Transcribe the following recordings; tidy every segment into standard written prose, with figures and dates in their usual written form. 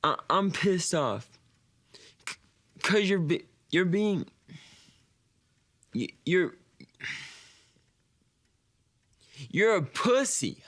I'm pissed off. Cause you're being you're a pussy.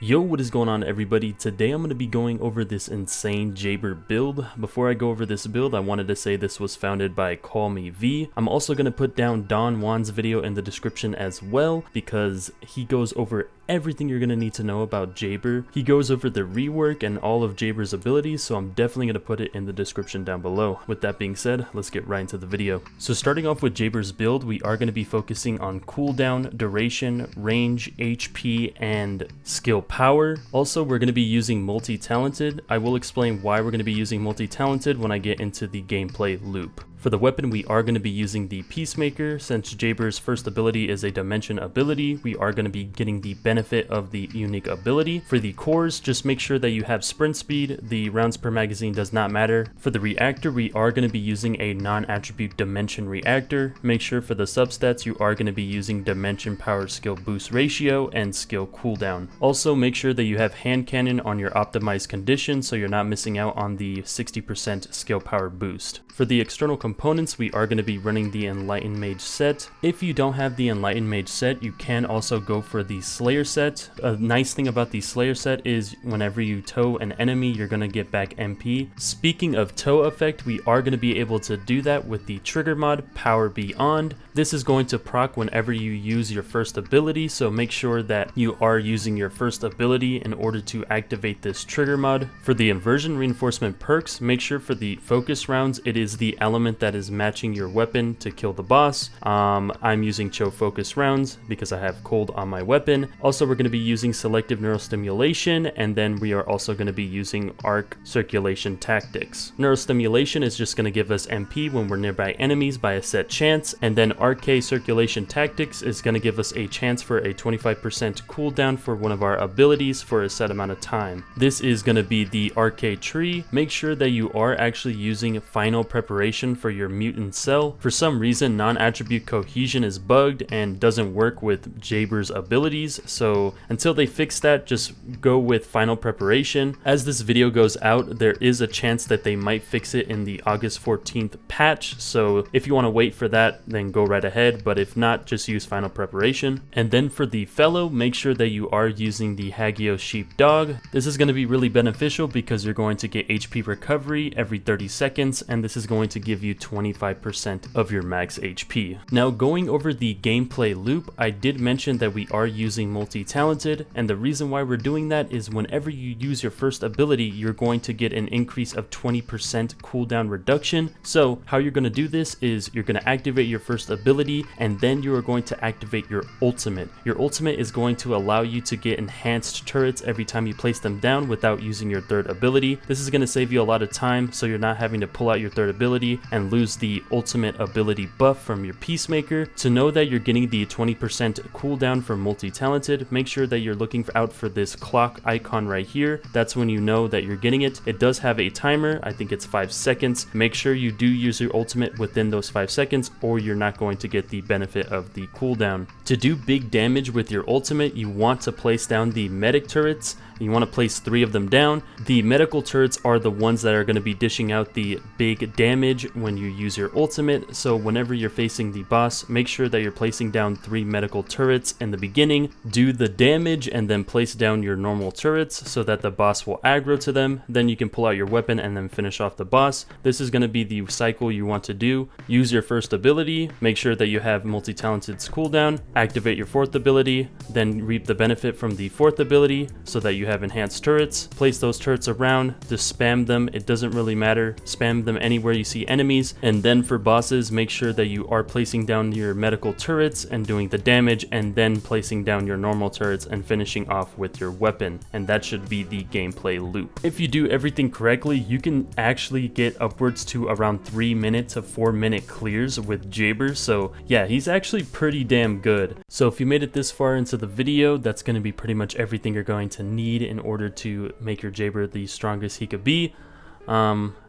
Yo, what is going on everybody? Today I'm going to be going over this insane Jayber build. Before I go over this build, I wanted to say this was founded by Call Me V. I'm also going to put down DonJuan's video in the description as well, because he goes over everything you're going to need to know about Jayber. He goes over the rework and all of Jayber's abilities, so I'm definitely going to put it in the description down below. With that being said, let's get right into the video. So starting off with Jayber's build, we are going to be focusing on cooldown, duration, range, HP, and skill power. Also, we're going to be using multi-talented. I will explain why we're going to be using multi-talented when I get into the gameplay loop. For the weapon, we are going to be using the Peacemaker. Since Jayber's first ability is a Dimension ability, we are going to be getting the benefit of the unique ability. For the cores, just make sure that you have sprint speed. The rounds per magazine does not matter. For the Reactor, we are going to be using a non-attribute Dimension Reactor. Make sure for the substats, you are going to be using Dimension Power Skill Boost Ratio and Skill Cooldown. Also, make sure that you have Hand Cannon on your optimized condition so you're not missing out on the 60% skill power boost. For the external components, we are going to be running the Enlightened Mage set. If you don't have the Enlightened Mage set, you can also go for the Slayer set. A nice thing about the Slayer set is whenever you tow an enemy, you're going to get back MP. Speaking of tow effect, we are going to be able to do that with the trigger mod Power Beyond. This is going to proc whenever you use your first ability, so make sure that you are using your first ability in order to activate this trigger mod. For the Inversion reinforcement perks, make sure for the focus rounds, it is the element that is matching your weapon to kill the boss. I'm using Cho focus rounds because I have cold on my weapon. Also, we're going to be using selective neurostimulation, and then we are also going to be using arc circulation tactics. Neurostimulation is just going to give us MP when we're nearby enemies by a set chance, and then Arche circulation tactics is going to give us a chance for a 25% cooldown for one of our abilities for a set amount of time. This is going to be the Arche tree. Make sure that you are actually using final preparation for your mutant cell. For some reason, non-attribute cohesion is bugged and doesn't work with Jayber's abilities, so until they fix that, just go with final preparation. As this video goes out, there is a chance that they might fix it in the August 14th patch, so if you want to wait for that, then go right ahead, but if not, just use final preparation. And then for the fellow, make sure that you are using the Hagio Sheepdog. This is going to be really beneficial because you're going to get HP recovery every 30 seconds, and this is going to give you 25% of your max HP. Now, going over the gameplay loop, I did mention that we are using multi-talented, and the reason why we're doing that is whenever you use your first ability, you're going to get an increase of 20% cooldown reduction. So how you're going to do this is you're going to activate your first ability, and then you are going to activate your ultimate. Your ultimate is going to allow you to get enhanced turrets every time you place them down without using your third ability. This is going to save you a lot of time, so you're not having to pull out your third ability and lose the ultimate ability buff from your Peacemaker. To know that you're getting the 20% cooldown for multi-talented, make sure that you're looking out for this clock icon right here. That's when you know that you're getting it. It does have a timer. I think it's 5 seconds. Make sure you do use your ultimate within those 5 seconds, or you're not going to get the benefit of the cooldown. To do big damage with your ultimate, you want to place down the medic turrets. You want to place 3 of them down. The medical turrets are the ones that are going to be dishing out the big damage when you use your ultimate. So whenever you're facing the boss, make sure that you're placing down 3 medical turrets in the beginning. Do the damage and then place down your normal turrets so that the boss will aggro to them. Then you can pull out your weapon and then finish off the boss. This is going to be the cycle you want to do. Use your first ability. Make sure that you have multi-talented's cooldown. Activate your 4th ability. Then reap the benefit from the 4th ability so that you have enhanced turrets. Place those turrets around, just spam them. It doesn't really matter. Spam them anywhere you see enemies. And then for bosses, make sure that you are placing down your medical turrets and doing the damage, and then placing down your normal turrets and finishing off with your weapon. And that should be the gameplay loop. If you do everything correctly, you can actually get upwards to around 3-minute to 4-minute clears with Jayber. So yeah, he's actually pretty damn good. So if you made it this far into the video, that's going to be pretty much everything you're going to need in order to make your Jayber the strongest he could be.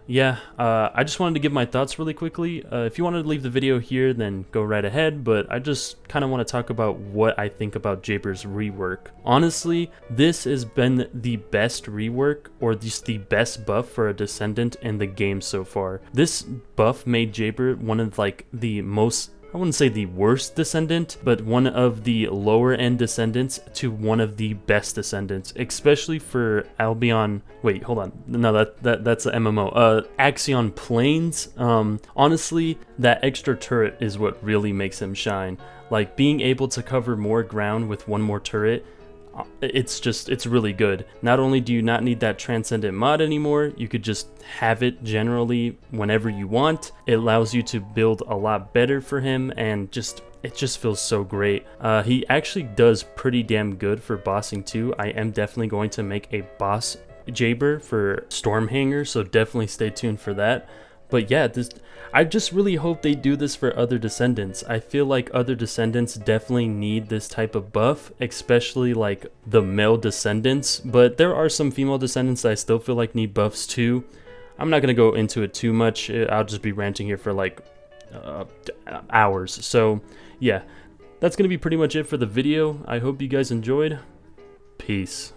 yeah, I just wanted to give my thoughts really quickly. If you wanted to leave the video here, then go right ahead, but I just kind of want to talk about what I think about Jayber's rework. Honestly, this has been the best rework, or just the best buff for a Descendant in the game so far. This buff made Jayber one of like the most, I wouldn't say the worst Descendant, but one of the lower end Descendants to one of the best Descendants, especially for Albion. Wait, hold on. No, that's a MMO. Axion Plains. Honestly, that extra turret is what really makes him shine. Like being able to cover more ground with one more turret. It's really good. Not only do you not need that Transcendent mod anymore, you could just have it generally whenever you want. It allows you to build a lot better for him, and it just feels so great. He actually does pretty damn good for bossing too. I am definitely going to make a boss Jayber for Stormhanger, so definitely stay tuned for that. But yeah, I just really hope they do this for other Descendants. I feel like other Descendants definitely need this type of buff, especially like the male Descendants. But there are some female Descendants that I still feel like need buffs too. I'm not going to go into it too much. I'll just be ranting here for like hours. So yeah, that's going to be pretty much it for the video. I hope you guys enjoyed. Peace.